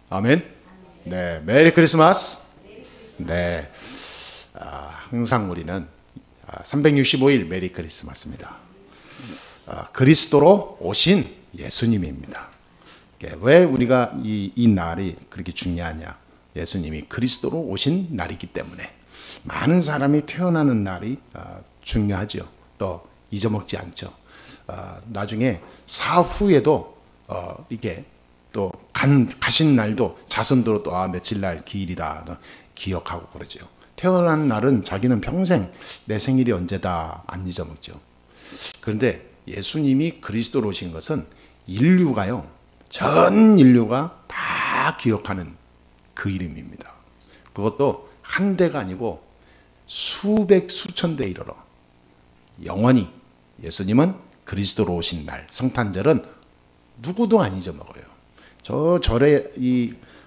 아멘. 네, 메리 크리스마스. 네, 항상 우리는 365일 메리 크리스마스입니다. 그리스도로 오신 예수님입니다. 왜 우리가 이 날이 그렇게 중요하냐? 예수님이 그리스도로 오신 날이기 때문에 많은 사람이 태어나는 날이 중요하죠. 또 잊어먹지 않죠. 나중에 사후에도 이게 또 가신 날도 자손들도 또 며칠 날 기일이다 기억하고 그러죠. 태어난 날은 자기는 평생 내 생일이 언제다 안 잊어먹죠. 그런데 예수님이 그리스도로 오신 것은 인류가요, 전 인류가 다 기억하는 그 이름입니다. 그것도 한 대가 아니고 수백 수천 대 이르러 영원히 예수님은 그리스도로 오신 날, 성탄절은 누구도 안 잊어먹어요. 저 절에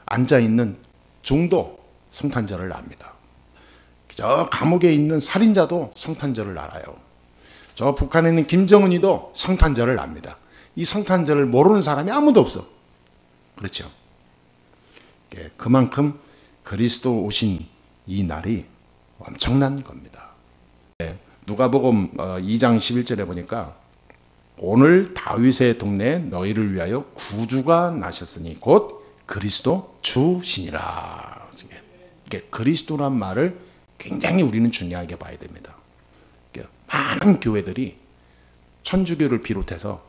앉아 있는 중도 성탄절을 압니다. 저 감옥에 있는 살인자도 성탄절을 알아요. 저 북한에 있는 김정은이도 성탄절을 압니다. 이 성탄절을 모르는 사람이 아무도 없어. 그렇죠? 그만큼 그리스도 오신 이 날이 엄청난 겁니다. 누가복음 2장 11절에 보니까 오늘 다윗의 동네에 너희를 위하여 구주가 나셨으니 곧 그리스도 주시니라. 그리스도란 말을 굉장히 우리는 중요하게 봐야 됩니다. 많은 교회들이 천주교를 비롯해서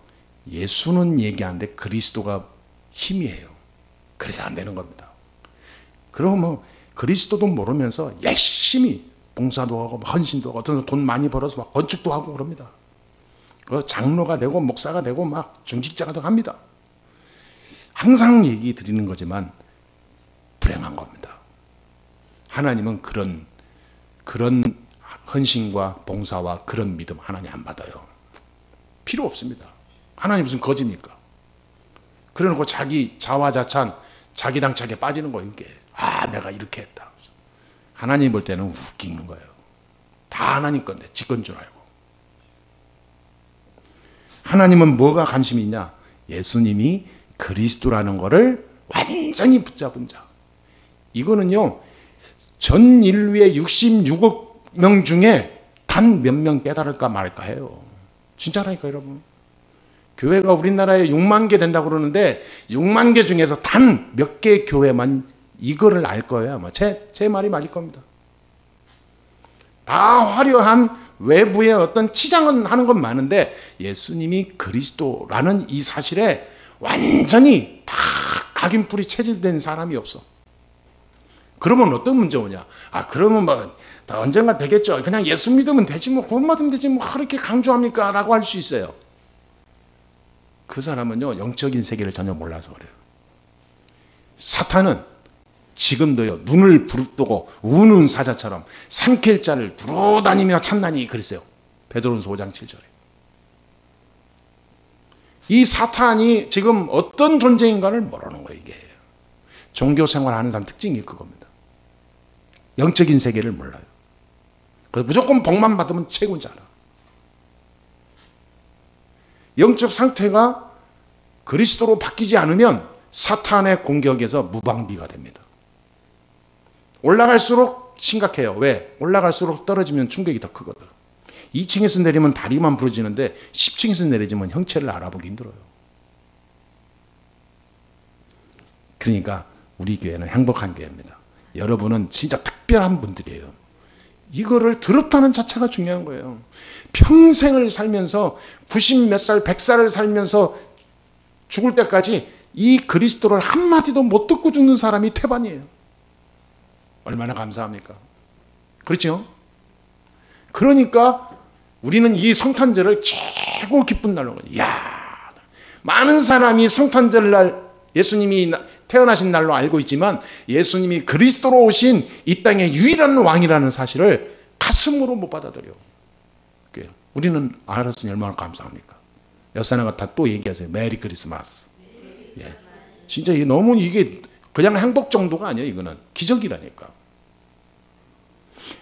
예수는 얘기하는데 그리스도가 희미해요. 그래서 안 되는 겁니다. 그럼 뭐 그리스도도 모르면서 열심히 봉사도 하고 헌신도 하고 어떤 돈 많이 벌어서 막 건축도 하고 그럽니다. 장로가 되고 목사가 되고 막 중직자가 합니다. 항상 얘기 드리는 거지만 불행한 겁니다. 하나님은 그런 헌신과 봉사와 그런 믿음 하나님 안 받아요. 필요 없습니다. 하나님 무슨 거지입니까? 그래놓고 자기 자화자찬 자기 당착에 빠지는 거예요. 이게 내가 이렇게 했다. 하나님 볼 때는 웃기는 거예요. 다 하나님 건데 지 건 줄 알고. 하나님은 뭐가 관심이 있냐? 예수님이 그리스도라는 것을 완전히 붙잡은 자. 이거는요, 전 인류의 66억 명 중에 단 몇 명 깨달을까 말까 해요. 진짜라니까 여러분. 교회가 우리나라에 6만 개 된다고 그러는데 6만 개 중에서 단 몇 개 교회만 이거를 알 거예요. 아마 제 말이 맞을 겁니다. 다 화려한 외부의 어떤 치장은 하는 건 많은데 예수님이 그리스도라는 이 사실에 완전히 다 각인뿔이 체질된 사람이 없어. 그러면 어떤 문제 오냐? 그러면 뭐 언젠가 되겠죠. 그냥 예수 믿으면 되지 뭐 구원받으면 되지 뭐 그렇게 강조합니까? 라고 할 수 있어요. 그 사람은요, 영적인 세계를 전혀 몰라서 그래요. 사탄은 지금도요, 눈을 부릅뜨고 우는 사자처럼 산길자를 두루다니며 참나니 그랬어요. 베드로전서 5장 7절에. 이 사탄이 지금 어떤 존재인가를 모르는 거예요. 이게 종교 생활하는 사람 특징이 그겁니다. 영적인 세계를 몰라요. 그래서 무조건 복만 받으면 최고인 줄 알아. 영적 상태가 그리스도로 바뀌지 않으면 사탄의 공격에서 무방비가 됩니다. 올라갈수록 심각해요. 왜? 올라갈수록 떨어지면 충격이 더 크거든. 2층에서 내리면 다리만 부러지는데 10층에서 내리지면 형체를 알아보기 힘들어요. 그러니까 우리 교회는 행복한 교회입니다. 여러분은 진짜 특별한 분들이에요. 이거를 들었다는 자체가 중요한 거예요. 평생을 살면서 90 몇 살, 100살을 살면서 죽을 때까지 이 그리스도를 한마디도 못 듣고 죽는 사람이 태반이에요. 얼마나 감사합니까? 그렇죠? 그러니까 우리는 이 성탄절을 최고 기쁜 날로 많은 사람이 성탄절 날 예수님이 태어나신 날로 알고 있지만 예수님이 그리스도로 오신 이 땅의 유일한 왕이라는 사실을 가슴으로 못 받아들여. 우리는 알았으니 얼마나 감사합니까? 여사나가 다 또 얘기하세요. 메리 크리스마스. 진짜 너무 이게 그냥 행복 정도가 아니에요. 이거는 기적이라니까.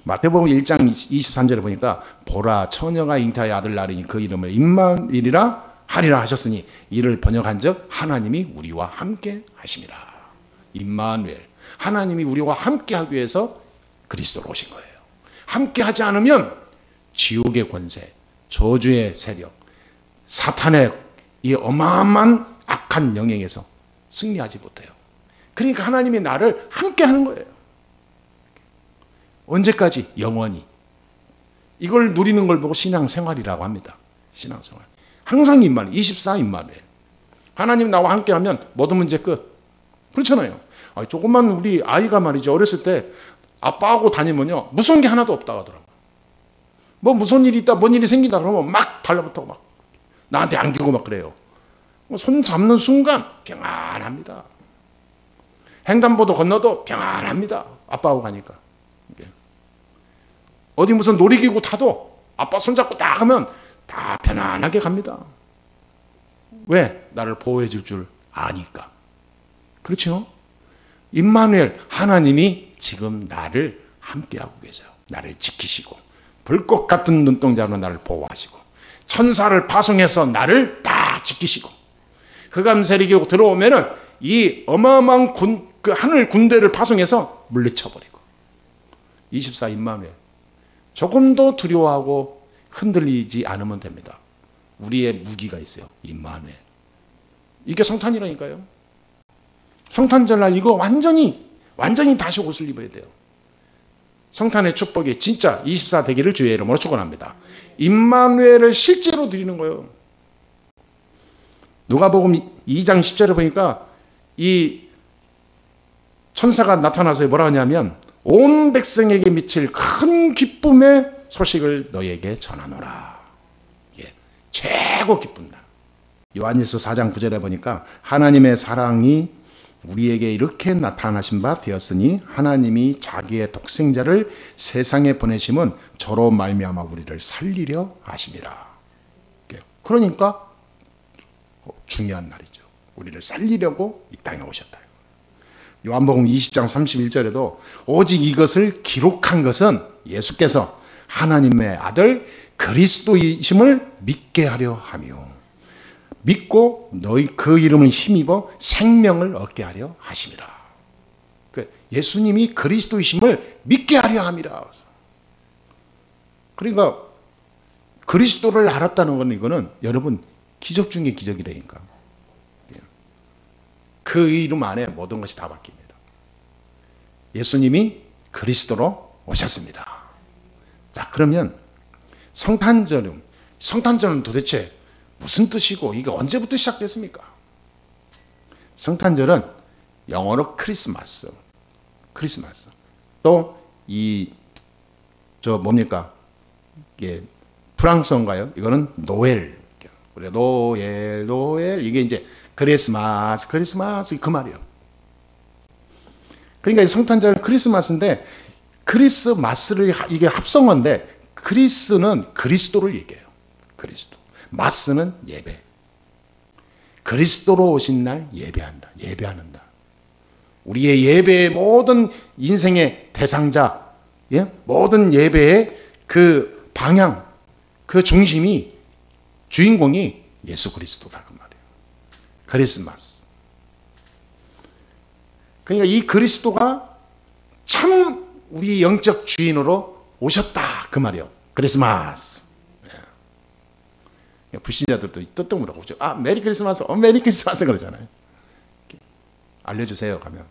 마태복음 1장 23절에 보니까 보라 처녀가 잉태하여 아들 낳으니 그 이름을 임마누엘이라 하리라 하셨으니 이를 번역한 적 하나님이 우리와 함께 하심이라. 임마누엘, 하나님이 우리와 함께하기 위해서 그리스도로 오신 거예요. 함께하지 않으면 지옥의 권세, 저주의 세력, 사탄의 이 어마어마한 악한 영역에서 승리하지 못해요. 그러니까 하나님이 나를 함께하는 거예요. 언제까지? 영원히. 이걸 누리는 걸 보고 신앙생활이라고 합니다. 신앙생활. 항상 임마누엘, 24 임마누엘. 하나님 나와 함께하면 모든 문제 끝. 그렇잖아요. 조금만 우리 아이가 말이죠. 어렸을 때 아빠하고 다니면요. 무서운 게 하나도 없다고 하더라고요. 뭐 무슨 일이 있다, 뭔 일이 생긴다 그러면 막 달라붙어 막 나한테 안기고 막 그래요. 손 잡는 순간 평안합니다. 횡단보도 건너도 평안합니다. 아빠하고 가니까. 어디 무슨 놀이기구 타도 아빠 손잡고 딱 하면 다 편안하게 갑니다. 왜? 나를 보호해 줄 줄 아니까. 그렇죠? 임마누엘, 하나님이 지금 나를 함께하고 계세요. 나를 지키시고 불꽃 같은 눈동자로 나를 보호하시고 천사를 파송해서 나를 딱 지키시고 흑암 세력이 들어오면은 이 어마어마한 그 하늘 군대를 파송해서 물리쳐버리고 24 임마누엘. 조금도 두려워하고 흔들리지 않으면 됩니다. 우리의 무기가 있어요. 임마누엘. 이게 성탄이라니까요. 성탄절날 이거 완전히 다시 옷을 입어야 돼요. 성탄의 축복이 진짜 24 되기를 주의 이름으로 축원합니다. 임마누엘을 실제로 드리는 거예요. 누가복음 2장 10절에 보니까 이 천사가 나타나서 뭐라 하냐면 온 백성에게 미칠 큰 기쁨의 소식을 너에게 전하노라. 이게 최고 기쁜 날. 요한일서 4장 9절에 보니까 하나님의 사랑이 우리에게 이렇게 나타나신 바 되었으니 하나님이 자기의 독생자를 세상에 보내심은 저로 말미암아 우리를 살리려 하심이라. 그러니까 중요한 날이죠. 우리를 살리려고 이 땅에 오셨다. 요한복음 20장 31절에도 오직 이것을 기록한 것은 예수께서 하나님의 아들 그리스도이심을 믿게 하려 하며 믿고 너희 그 이름을 힘입어 생명을 얻게 하려 하심이라. 예수님이 그리스도이심을 믿게 하려 함이라. 그러니까 그리스도를 알았다는 건 이거는 여러분 기적 중에 기적이라니까. 그 이름 안에 모든 것이 다 바뀝니다. 예수님이 그리스도로 오셨습니다. 자, 그러면 성탄절은 도대체 무슨 뜻이고 이게 언제부터 시작됐습니까? 성탄절은 영어로 크리스마스. 또 뭡니까? 이게 프랑스어인가요? 이거는 노엘. 노엘 이게 이제 크리스마스 그 말이에요. 그러니까 성탄절은 크리스마스인데 크리스마스를 이게 합성어인데 크리스는 그리스도를 얘기해요. 그리스도. 마스는 예배. 그리스도로 오신 날 예배한다. 예배하는 날. 우리의 예배의 모든 인생의 대상자, 모든 예배의 그 방향, 그 중심이 주인공이 예수 그리스도다 그 말이에요. 크리스마스. 그러니까 이 그리스도가 참 우리 영적 주인으로 오셨다 그 말이에요. 크리스마스. 불신자들도 뜨뜻물어보고 메리 크리스마스, 메리 크리스마스 그러잖아요. 알려주세요 가면.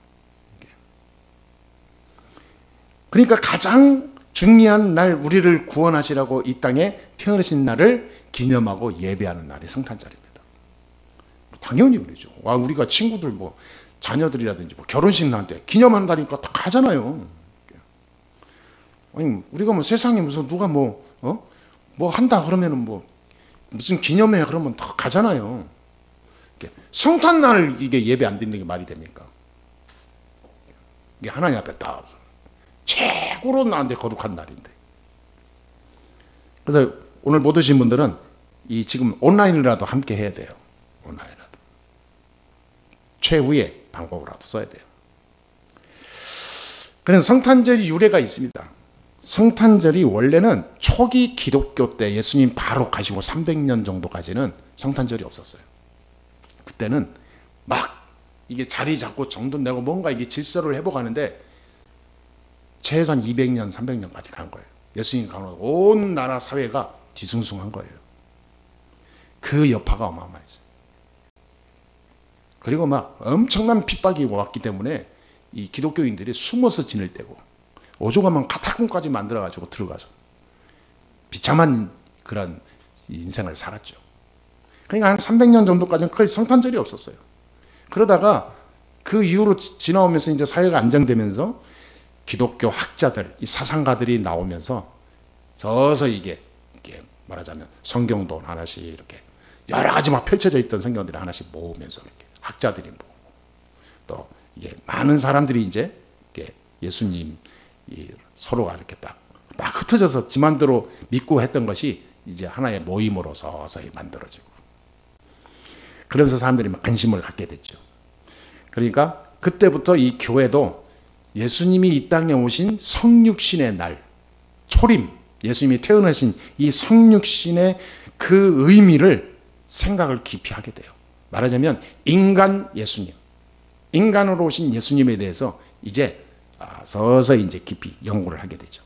그러니까 가장 중요한 날 우리를 구원하시라고 이 땅에 태어나신 날을 기념하고 예배하는 날이 성탄절입니다. 당연히 그러죠. 우리가 친구들 자녀들이라든지 결혼식 날 때 기념한다니까 다 가잖아요. 아니 우리가 세상에 무슨 누가 한다 그러면은 무슨 기념회 그러면 다 가잖아요. 성탄날 이게 예배 안 드리는 게 말이 됩니까? 이게 하나님 앞에 딱 최고로 나한테 거룩한 날인데. 그래서 오늘 못 오신 분들은 지금 온라인이라도 함께 해야 돼요. 온라인이라도. 최후의 방법으로라도 써야 돼요. 그래서 성탄절이 유래가 있습니다. 성탄절이 원래는 초기 기독교 때 예수님 바로 가시고 300년 정도까지는 성탄절이 없었어요. 그때는 막 이게 자리 잡고 정돈되고 뭔가 이게 질서를 회복하는데 최소한 200년, 300년까지 간 거예요. 예수님 가고 온 나라 사회가 뒤숭숭한 거예요. 그 여파가 어마어마했어요. 그리고 막 엄청난 핍박이 왔기 때문에 이 기독교인들이 숨어서 지낼 때고 오죽하면 카타콤까지 만들어가지고 들어가서 비참한 그런 인생을 살았죠. 그러니까 한 300년 정도까지는 거의 성탄절이 없었어요. 그러다가 그 이후로 지나오면서 이제 사회가 안정되면서 기독교 학자들, 이 사상가들이 나오면서 서서히 이게 말하자면 성경도 하나씩 이렇게 여러 가지 막 펼쳐져 있던 성경들이 하나씩 모으면서 이렇게 학자들이 모으고 또 이게 많은 사람들이 이제 예수님 서로가 이렇게 막 흩어져서 지만대로 믿고 했던 것이 이제 하나의 모임으로 서서히 만들어지고 그러면서 사람들이 막 관심을 갖게 됐죠. 그러니까 그때부터 이 교회도 예수님이 이 땅에 오신 성육신의 날, 초림, 예수님이 태어나신 이 성육신의 그 의미를 생각을 깊이 하게 돼요. 말하자면 인간 예수님, 인간으로 오신 예수님에 대해서 이제 서서히 이제 깊이 연구를 하게 되죠.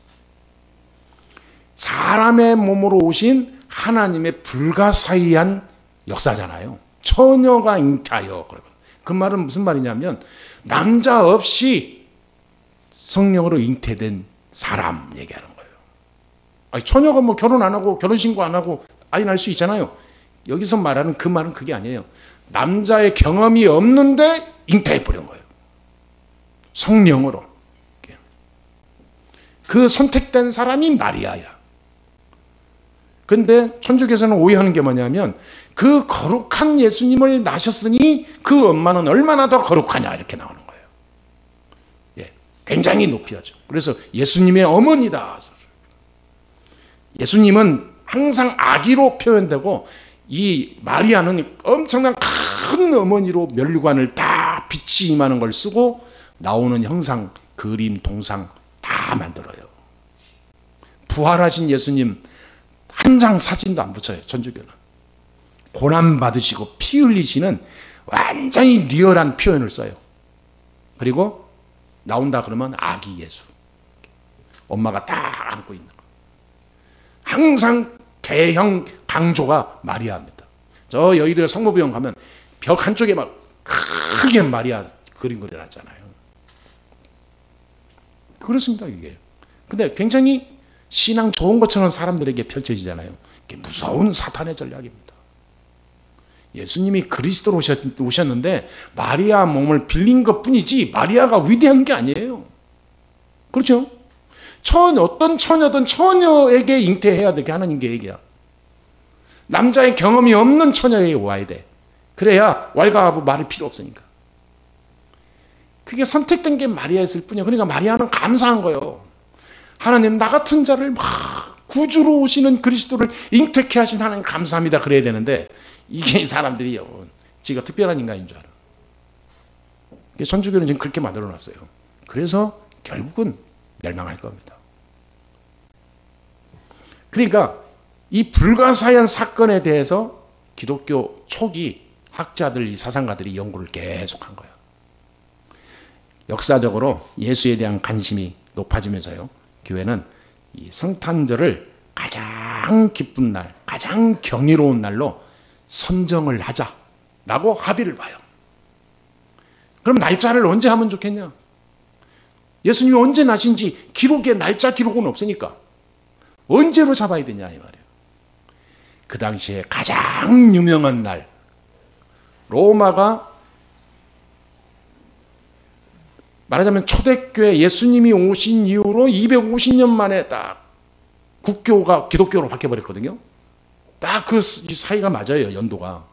사람의 몸으로 오신 하나님의 불가사의한 역사잖아요. 처녀가 잉태하여. 그 말은 무슨 말이냐면 남자 없이 성령으로 잉태된 사람 얘기하는 거예요. 아니, 처녀가 뭐 결혼 안 하고 결혼신고 안 하고 아이 낳을 수 있잖아요. 여기서 말하는 그 말은 그게 아니에요. 남자의 경험이 없는데 잉태해버린 거예요. 성령으로. 그 선택된 사람이 마리아야. 근데 천주교에서는 오해하는 게 뭐냐면 그 거룩한 예수님을 낳으셨으니 그 엄마는 얼마나 더 거룩하냐 이렇게 나오는 거예요. 예, 굉장히 높이 하죠. 그래서 예수님의 어머니다. 예수님은 항상 아기로 표현되고 이 마리아는 엄청난 큰 어머니로 면류관을 다 빛이 임하는 걸 쓰고 나오는 형상, 그림, 동상 다 만들어요. 부활하신 예수님 한 장 사진도 안 붙여요. 천주교는. 고난 받으시고 피 흘리시는 완전히 리얼한 표현을 써요. 그리고 나온다 그러면 아기 예수. 엄마가 딱 안고 있는 거. 항상 대형 강조가 마리아입니다. 저 여의도 성모병원 가면 벽 한쪽에 막 크게 마리아 그림 그려놨잖아요. 그렇습니다, 이게. 근데 굉장히 신앙 좋은 것처럼 사람들에게 펼쳐지잖아요. 이게 무서운 사탄의 전략입니다. 예수님이 그리스도로 오셨는데 마리아 몸을 빌린 것 뿐이지 마리아가 위대한 게 아니에요. 그렇죠? 어떤 처녀든 처녀에게 잉태해야 되게 하나님 계획이야. 남자의 경험이 없는 처녀에게 와야 돼. 그래야 왈가하부 말이 필요 없으니까. 그게 선택된 게 마리아였을 뿐이야. 그러니까 마리아는 감사한 거예요. 하나님 나 같은 자를 막 구주로 오시는 그리스도를 잉태케 하신 하나님 감사합니다. 그래야 되는데 이게 사람들이요. 지가 특별한 인간인 줄 알아. 천주교는 지금 그렇게 만들어놨어요. 그래서 결국은 멸망할 겁니다. 그러니까 이 불가사의한 사건에 대해서 기독교 초기 학자들, 이 사상가들이 연구를 계속한 거예요. 역사적으로 예수에 대한 관심이 높아지면서요. 교회는 이 성탄절을 가장 기쁜 날, 가장 경이로운 날로 선정을 하자라고 합의를 봐요. 그럼 날짜를 언제 하면 좋겠냐? 예수님이 언제 나신지 기록에 날짜 기록은 없으니까 언제로 잡아야 되냐 이 말이에요. 그 당시에 가장 유명한 날, 로마가 말하자면 초대교회 예수님이 오신 이후로 250년 만에 딱 국교가 기독교로 바뀌어버렸거든요. 딱 그 사이가 맞아요, 연도가.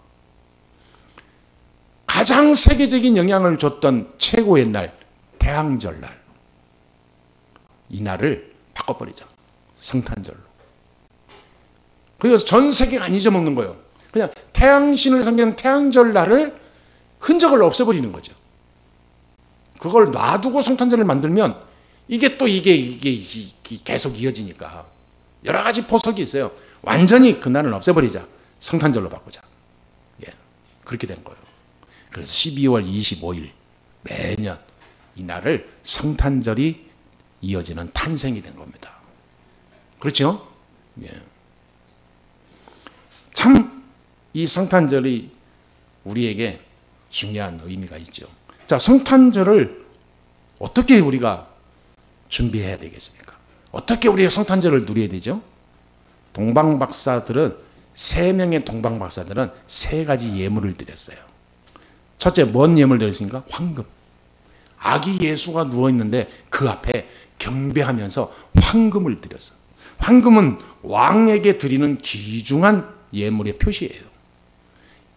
가장 세계적인 영향을 줬던 최고의 날, 태양절 날. 이 날을 바꿔버리자. 성탄절로. 그래서 전 세계가 안 잊어먹는 거예요. 그냥 태양신을 섬기는 태양절 날을 흔적을 없애버리는 거죠. 그걸 놔두고 성탄절을 만들면 이게 계속 이어지니까 여러 가지 포석이 있어요. 완전히 그날은 없애버리자. 성탄절로 바꾸자. 예, 그렇게 된 거예요. 그래서 12월 25일 매년 이 날을 성탄절이 이어지는 탄생이 된 겁니다. 그렇죠? 예. 참 이 성탄절이 우리에게 중요한 의미가 있죠. 자, 성탄절을 어떻게 우리가 준비해야 되겠습니까? 어떻게 우리가 성탄절을 누려야 되죠? 동방박사들은, 3명의 동방박사들은 3가지 예물을 드렸어요. 첫째, 뭔 예물 드렸습니까? 황금. 아기 예수가 누워있는데 그 앞에 경배하면서 황금을 드렸어. 황금은 왕에게 드리는 귀중한 예물의 표시예요.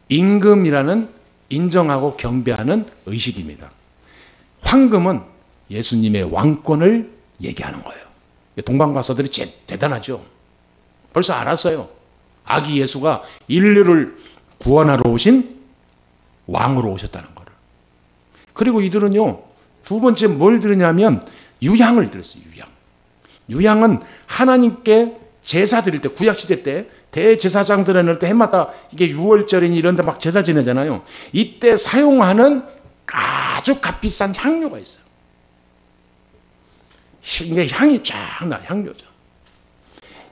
임금이라는 인정하고 경배하는 의식입니다. 황금은 예수님의 왕권을 얘기하는 거예요. 동방박사들이 대단하죠. 벌써 알았어요. 아기 예수가 인류를 구원하러 오신 왕으로 오셨다는 거를. 그리고 이들은요, 두 번째 뭘 들으냐면 유향을 들었어요. 유향은 하나님께 제사 드릴 때, 구약시대 때 대제사장들은 이럴 때 해마다 이게 6월절이니 이런 데 막 제사 지내잖아요. 이때 사용하는 아주 값비싼 향료가 있어요. 이게 향이 쫙 나, 향료죠.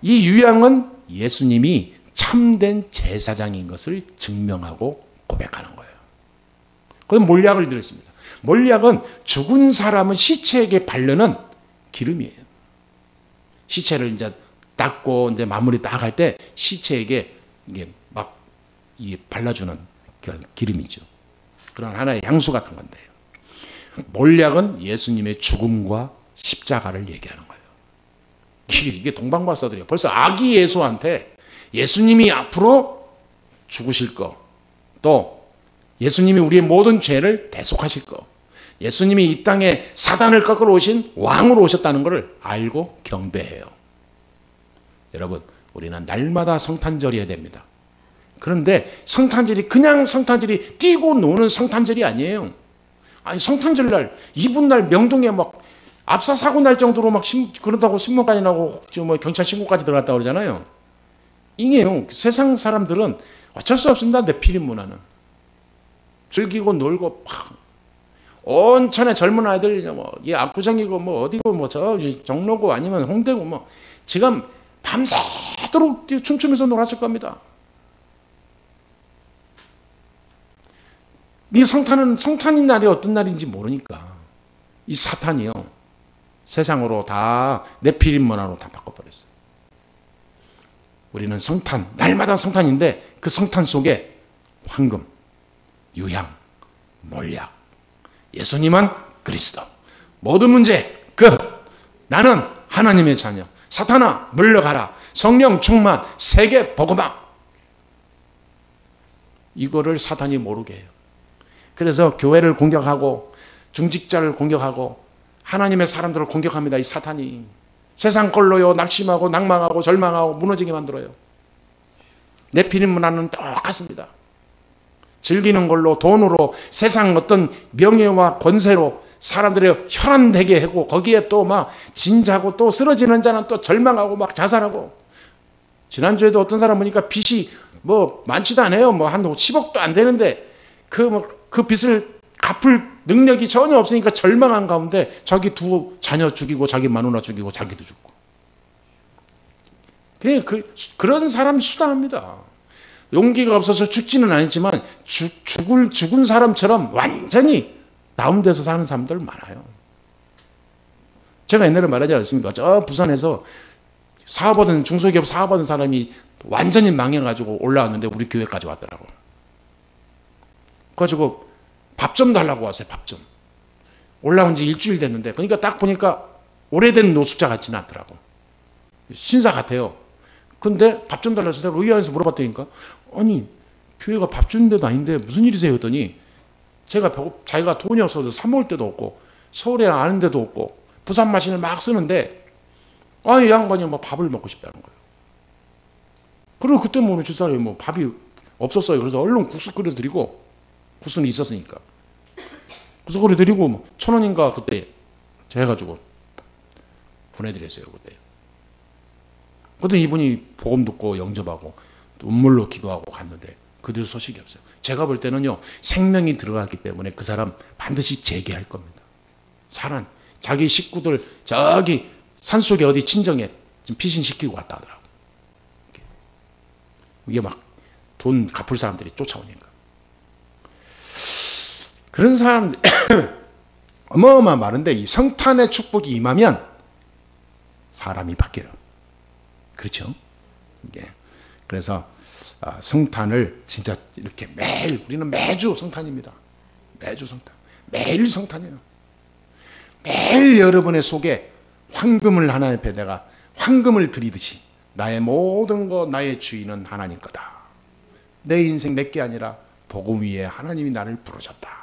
이 유향은 예수님이 참된 제사장인 것을 증명하고 고백하는 거예요. 그래서 몰약을 드렸습니다. 몰약은 죽은 사람은 시체에게 바르는 기름이에요. 시체를 이제 닦고 이제 마무리 딱 할 때 시체에게 이게 막 이게 발라주는 기름이죠. 그런 하나의 향수 같은 건데요. 몰약은 예수님의 죽음과 십자가를 얘기하는 거예요. 이게 동방박사들이에요. 벌써 아기 예수한테 예수님이 앞으로 죽으실 거, 또 예수님이 우리의 모든 죄를 대속하실 거, 예수님이 이 땅에 사단을 꺾으러 오신 왕으로 오셨다는 것을 알고 경배해요. 여러분, 우리는 날마다 성탄절이어야 됩니다. 그런데 성탄절이 그냥 성탄절이 뛰고 노는 성탄절이 아니에요. 아니, 성탄절날 이분날 명동에 막 압사 사고 날 정도로 막 그러다고 신문까지 나고 뭐 경찰 신고까지 들어갔다고 그러잖아요. 이게요, 세상 사람들은 어쩔 수 없습니다. 내피린 문화는 즐기고 놀고 막 온천에 젊은 아이들 뭐 이 압구정이고 뭐 어디고 뭐 저 종로고 아니면 홍대고 뭐 지금 밤새도록 춤추면서 놀았을 겁니다. 이 성탄인 날이 어떤 날인지 모르니까 이 사탄이요, 세상으로 다 내피린 문화로 다 바꿔버렸어요. 우리는 성탄, 날마다 성탄인데 그 성탄 속에 황금, 유향, 몰약, 예수님은 그리스도, 모든 문제 끝. 나는 하나님의 자녀. 사탄아 물러가라. 성령 충만, 세계 복음화. 이거를 사탄이 모르게 해요. 그래서 교회를 공격하고 중직자를 공격하고 하나님의 사람들을 공격합니다. 이 사탄이 세상 걸로요 낙심하고 낭망하고 절망하고 무너지게 만들어요. 내피린 문화는 똑같습니다. 즐기는 걸로, 돈으로, 세상 어떤 명예와 권세로 사람들의 혈안되게 하고 거기에 또 막 진자고 또 쓰러지는 자는 또 절망하고 막 자살하고. 지난주에도 어떤 사람 보니까 빚이 뭐 많지도 않아요. 뭐 한 10억도 안 되는데 그 빚을 갚을 능력이 전혀 없으니까 절망한 가운데 자기 두 자녀 죽이고 자기 마누라 죽이고 자기도 죽고. 그런 사람 수다합니다. 용기가 없어서 죽지는 않았지만 죽은 사람처럼 완전히 다운돼서 사는 사람들 많아요. 제가 옛날에 말하지 않았습니까? 저 부산에서 사업하던 중소기업 사업하던 사람이 완전히 망해가지고 올라왔는데 우리 교회까지 왔더라고. 그래가지고 밥 좀 달라고 왔어요. 밥 좀. 올라온 지 일주일 됐는데 그러니까 딱 보니까 오래된 노숙자 같지는 않더라고. 신사 같아요. 근데 밥 좀 달라고 해서 내가 의아해서 물어봤다니까, 아니 교회가 밥 주는 데도 아닌데 무슨 일이세요? 했더니 자기가 돈이 없어서 사 먹을 데도 없고 서울에 아는 데도 없고 부산 마신을 막 쓰는데 아니 이 양반이 뭐 밥을 먹고 싶다는 거예요. 그리고 그때 뭐 주사람이 뭐 밥이 없었어요. 그래서 얼른 국수 끓여드리고, 국수는 있었으니까 국수 끓여드리고 뭐 1,000원인가 그때 해가지고 보내드렸어요. 그때 이분이 복음 듣고 영접하고 눈물로 기도하고 갔는데 그들 소식이 없어요. 제가 볼 때는요, 생명이 들어갔기 때문에 그 사람 반드시 재개할 겁니다. 사람, 자기 식구들 저기 산속에 어디 친정에 지금 피신시키고 왔다 하더라고. 이게 막 돈 갚을 사람들이 쫓아오니까. 그런 사람들 어마어마 많은데 이 성탄의 축복이 임하면 사람이 바뀌어요. 그렇죠? 이게 그래서 성탄을 진짜 이렇게 매일, 우리는 매주 성탄입니다. 매주 성탄, 매일 성탄이에요. 매일 여러분의 속에 황금을 하나님 앞에 내가 황금을 드리듯이 나의 모든 것, 나의 주인은 하나님 거다. 내 인생 내게 아니라 복음 위에 하나님이 나를 부르셨다.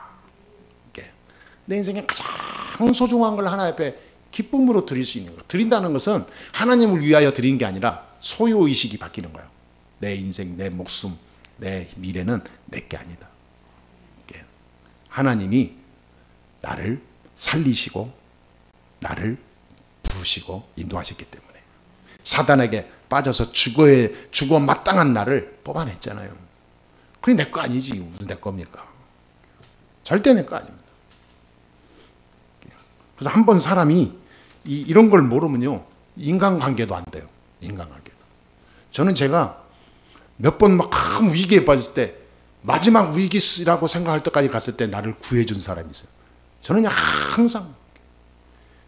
내 인생에 가장 소중한 걸 하나님 앞에 기쁨으로 드릴 수 있는 것. 드린다는 것은 하나님을 위하여 드리는 게 아니라 소유의식이 바뀌는 거예요. 내 인생, 내 목숨, 내 미래는 내게 아니다. 하나님이 나를 살리시고 나를 부르시고 인도하셨기 때문에 사단에게 빠져서 죽어 마땅한 나를 뽑아냈잖아요. 그게 내 거 아니지. 무슨 내 겁니까? 절대 내 거 아닙니다. 그래서 한번 사람이 이런 걸 모르면요, 인간관계도 안 돼요. 인간관계도. 저는 제가 몇 번 막 큰 위기에 빠졌을 때 마지막 위기라고 생각할 때까지 갔을 때 나를 구해준 사람이 있어요. 저는 그냥 항상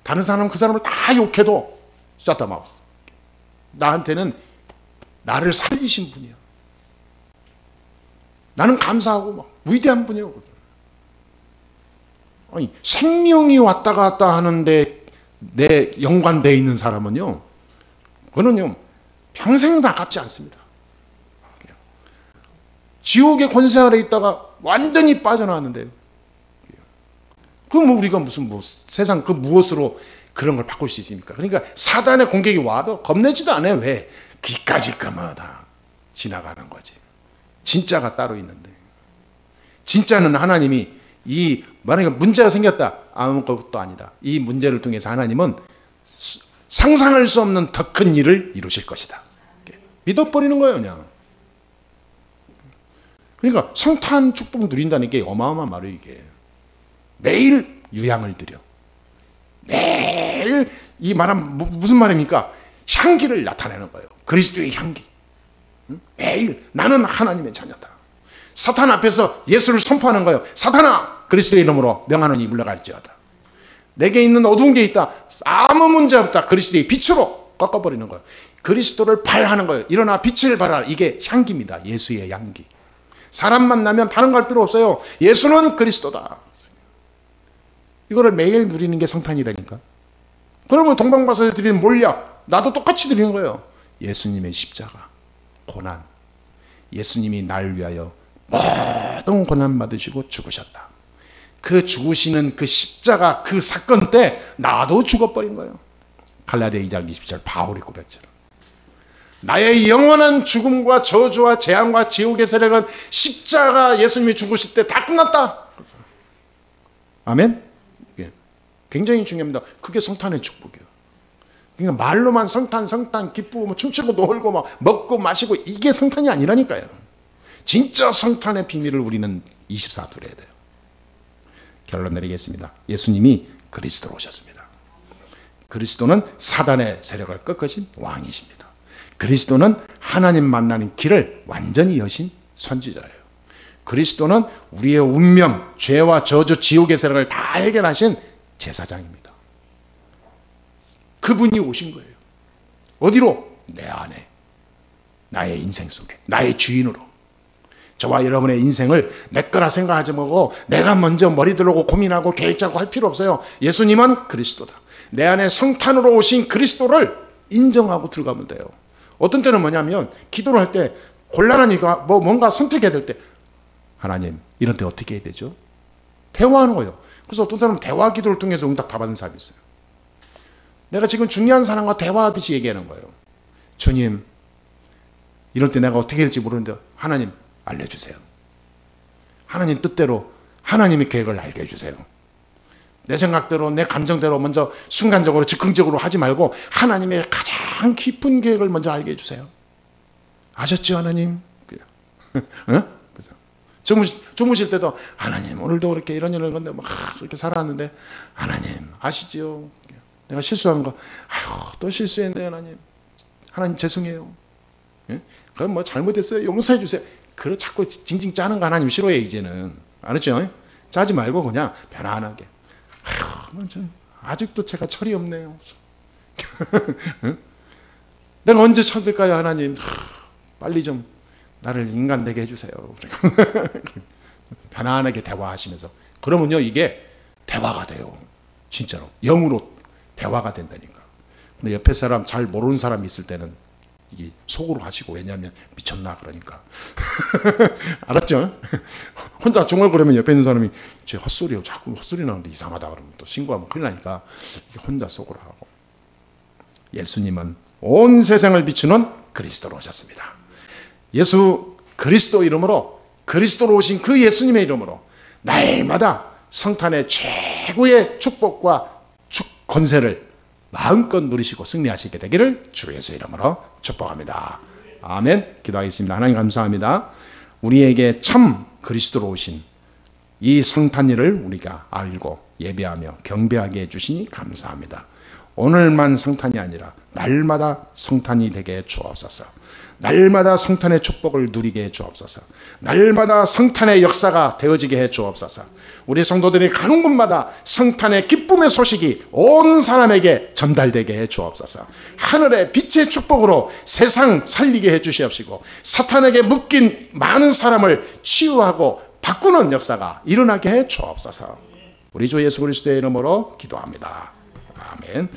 다른 사람은 그 사람을 다 욕해도 샷다 마우스. 나한테는 나를 살리신 분이야. 나는 감사하고 막 위대한 분이에요. 아니, 생명이 왔다 갔다 하는데 내 연관되어 있는 사람은요, 그거는요 평생 아깝지 않습니다. 지옥의 권세 아래 있다가 완전히 빠져나왔는데요. 그럼 우리가 무슨 세상 그 무엇으로 그런 걸 바꿀 수 있습니까? 그러니까 사단의 공격이 와도 겁내지도 않아요. 왜? 귀까지 다 지나가는 거지. 진짜가 따로 있는데, 진짜는 하나님이 만약에 문제가 생겼다, 아무것도 아니다. 이 문제를 통해서 하나님은 상상할 수 없는 더 큰 일을 이루실 것이다. 믿어버리는 거예요, 그냥. 그러니까 성탄 축복 누린다는 게 어마어마한 말이에요, 이게. 매일 유향을 드려. 매일 이 말은 무슨 말입니까? 향기를 나타내는 거예요. 그리스도의 향기. 매일 나는 하나님의 자녀다. 사탄 앞에서 예수를 선포하는 거예요. 사탄아, 그리스도의 이름으로 명하노니 물러갈지어다. 내게 있는 어두운 게 있다. 아무 문제 없다. 그리스도의 빛으로 꺾어버리는 거예요. 그리스도를 발하는 거예요. 일어나 빛을 발하라. 이게 향기입니다. 예수의 향기. 사람 만나면 다른 거 할 필요 없어요. 예수는 그리스도다. 이거를 매일 누리는 게 성탄이라니까. 그러면 동방바사에 드리는 몰약, 나도 똑같이 드리는 거예요. 예수님의 십자가, 고난. 예수님이 날 위하여 모든 고난 받으시고 죽으셨다. 그 죽으시는 그 십자가 그 사건 때 나도 죽어버린 거예요. 갈라디아 2장 20절 바울의 고백처럼. 나의 영원한 죽음과 저주와 재앙과 지옥의 세력은 십자가 예수님이 죽으실 때 다 끝났다. 아멘? 굉장히 중요합니다. 그게 성탄의 축복이에요. 그러니까 말로만 성탄 기쁘고 뭐 춤추고 놀고 막 먹고 마시고 이게 성탄이 아니라니까요. 진짜 성탄의 비밀을 우리는 24 누려야 돼요. 결론 내리겠습니다. 예수님이 그리스도로 오셨습니다. 그리스도는 사단의 세력을 꺾으신 왕이십니다. 그리스도는 하나님 만나는 길을 완전히 여신 선지자예요. 그리스도는 우리의 운명, 죄와 저주, 지옥의 세력을 다 해결하신 제사장입니다. 그분이 오신 거예요. 어디로? 내 안에, 나의 인생 속에, 나의 주인으로. 저와 여러분의 인생을 내 거라 생각하지 말고 내가 먼저 머리 들고 고민하고 계획 짜고 할 필요 없어요. 예수님은 그리스도다. 내 안에 성탄으로 오신 그리스도를 인정하고 들어가면 돼요. 어떤 때는 뭐냐면 기도를 할 때 곤란하니까 뭔가 선택해야 될 때, 하나님 이런 때 어떻게 해야 되죠? 대화하는 거예요. 그래서 어떤 사람은 대화 기도를 통해서 응답 다 받은 사람이 있어요. 내가 지금 중요한 사람과 대화하듯이 얘기하는 거예요. 주님, 이럴 때 내가 어떻게 해야 될지 모르는데 하나님 알려주세요. 하나님 뜻대로 하나님의 계획을 알게 해주세요. 내 생각대로 내 감정대로 먼저 순간적으로 즉흥적으로 하지 말고 하나님의 가장 깊은 계획을 먼저 알게 해주세요. 아셨죠, 하나님? 응? 주무실 때도 하나님 오늘도 그렇게 이런 건데 막 이렇게 살아왔는데 하나님 아시죠? 내가 실수한 거 아유 또 실수했네 하나님 죄송해요. 예? 그럼 뭐 잘못했어요 용서해 주세요. 그래 자꾸 징징 짜는 거 하나님 싫어해 이제는. 알았죠? 짜지 말고 그냥 편안하게 아유 아직도 제가 철이 없네요. 내가 언제 철들까요 하나님? 빨리 좀 나를 인간 되게 해주세요. 편안하게 대화하시면서 그러면요 이게 대화가 돼요. 진짜로 영으로 대화가 된다니까. 근데 옆에 사람 잘 모르는 사람이 있을 때는 이게 속으로 하시고 왜냐하면 미쳤나 그러니까. 알았죠? 혼자 중얼거리면 옆에 있는 사람이 쟤 헛소리요 자꾸 헛소리 나는데 이상하다 그러면 또 신고하면 큰일 나니까 이게 혼자 속으로 하고. 예수님은 온 세상을 비추는 그리스도로 오셨습니다. 예수 그리스도 이름으로 그리스도로 오신 그 예수님의 이름으로 날마다 성탄의 최고의 축복과 권세를 마음껏 누리시고 승리하시게 되기를 주 예수 이름으로 축복합니다. 아멘. 기도하겠습니다. 하나님 감사합니다. 우리에게 참 그리스도로 오신 이 성탄일을 우리가 알고 예배하며 경배하게 해주시니 감사합니다. 오늘만 성탄이 아니라 날마다 성탄이 되게 주옵소서. 날마다 성탄의 축복을 누리게 해 주옵소서. 날마다 성탄의 역사가 되어지게 해 주옵소서. 우리 성도들이 가는 곳마다 성탄의 기쁨의 소식이 온 사람에게 전달되게 해 주옵소서. 하늘의 빛의 축복으로 세상 살리게 해 주시옵시고 사탄에게 묶인 많은 사람을 치유하고 바꾸는 역사가 일어나게 해 주옵소서. 우리 주 예수 그리스도의 이름으로 기도합니다. 아멘.